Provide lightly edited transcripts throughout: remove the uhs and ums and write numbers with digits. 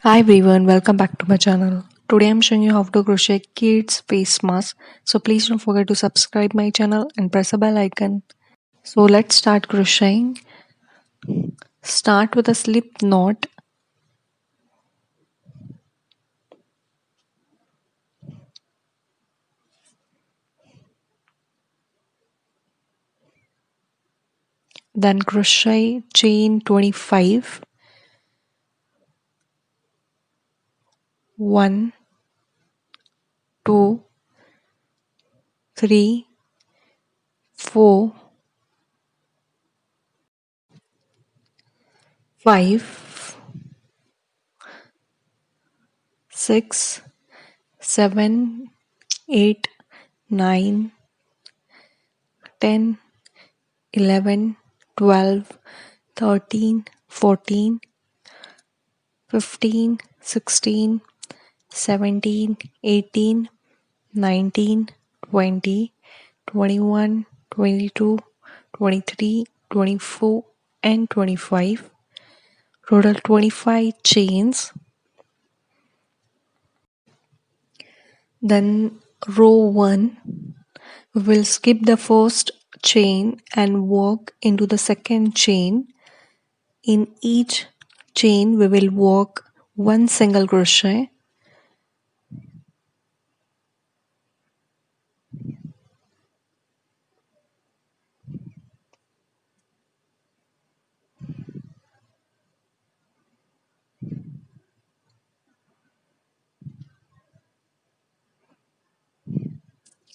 Hi everyone, welcome back to my channel. Today I'm showing you how to crochet kids face mask. So please don't forget to subscribe my channel and press the bell icon. So let's start crocheting. Start with a slip knot. Then crochet chain 25. 1, 2, 3, 4, 5, 6, 7, 8, 9, 10, 11, 12, 13, 14, 15, 16, 17, 18, 19, 20, 21, 22, 23, 24, and 25. Total 25 chains. Then row 1, we will skip the first chain and walk into the second chain. In each chain we will walk one single crochet.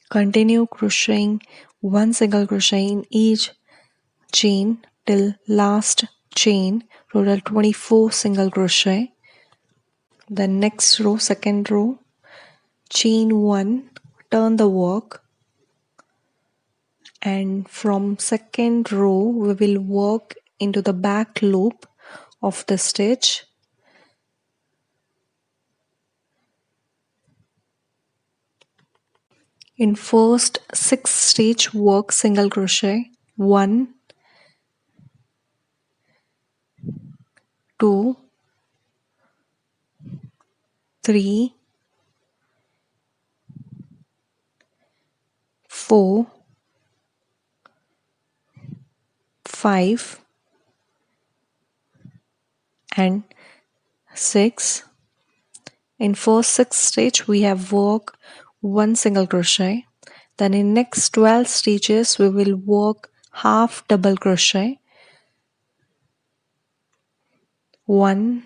Continue crocheting one single crochet in each chain till last chain. Total 24 single crochet. The next row, second row, chain 1, turn the work, and from second row we will work into the back loop of the stitch. In first 6 stitch work single crochet. 1, 2, 3, 4, 5, and 6. In first 6 stitch we have work one single crochet. Then in next 12 stitches we will work half double crochet. 1,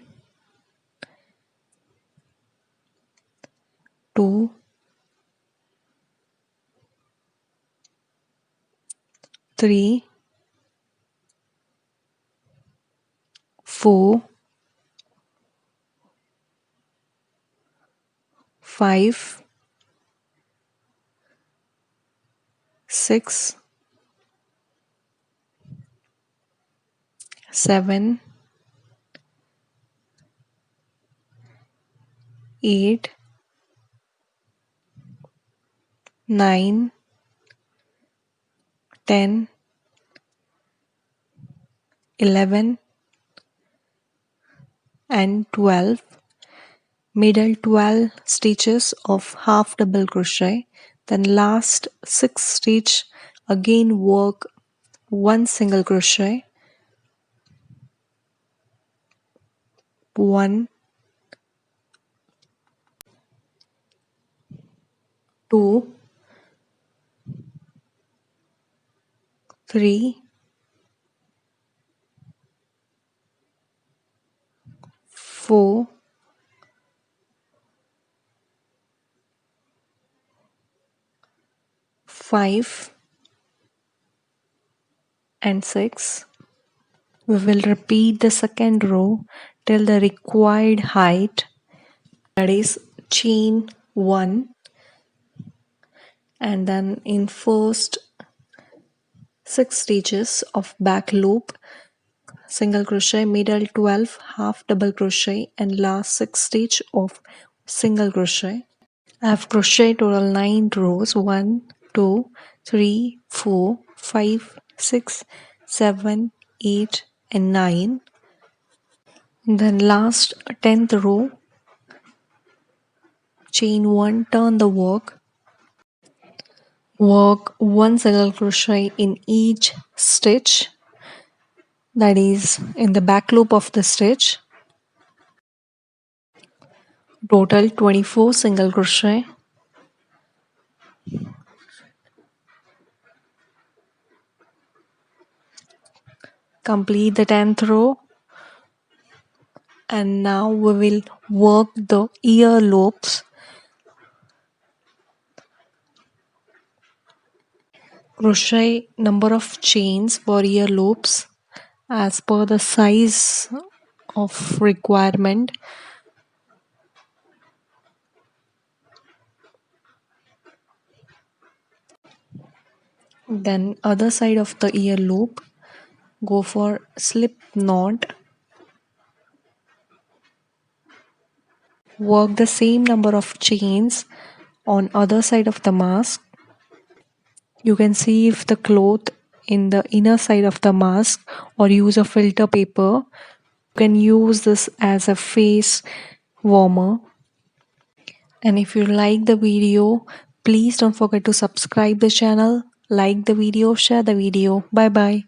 2, 3, 4, 5, 6, 7, 8, 9, 10, 11, and 12. Middle 12 stitches of half double crochet. Then last 6 stitch again work one single crochet. 1, 2, 3, 4, 5, and 6. We will repeat the second row till the required height, that is chain 1, and then in first 6 stitches of back loop single crochet, middle 12 half double crochet, and last 6 stitch of single crochet. I have crocheted total 9 rows. 1, 2, 3, 4, 5, 6, 7, 8 and 9. Then last 10th row, chain 1, turn the work. Work 1 single crochet in each stitch, that is in the back loop of the stitch. Total 24 single crochet. Complete the 10th row, and now we will work the ear loops. Crochet number of chains for ear loops as per the size of requirement. Then other side of the ear loop, go for slip knot. Work the same number of chains on other side of the mask. You can see if the cloth in the inner side of the mask, or use a filter paper. You can use this as a face warmer. And if you like the video, please don't forget to subscribe the channel, like the video, share the video. Bye bye.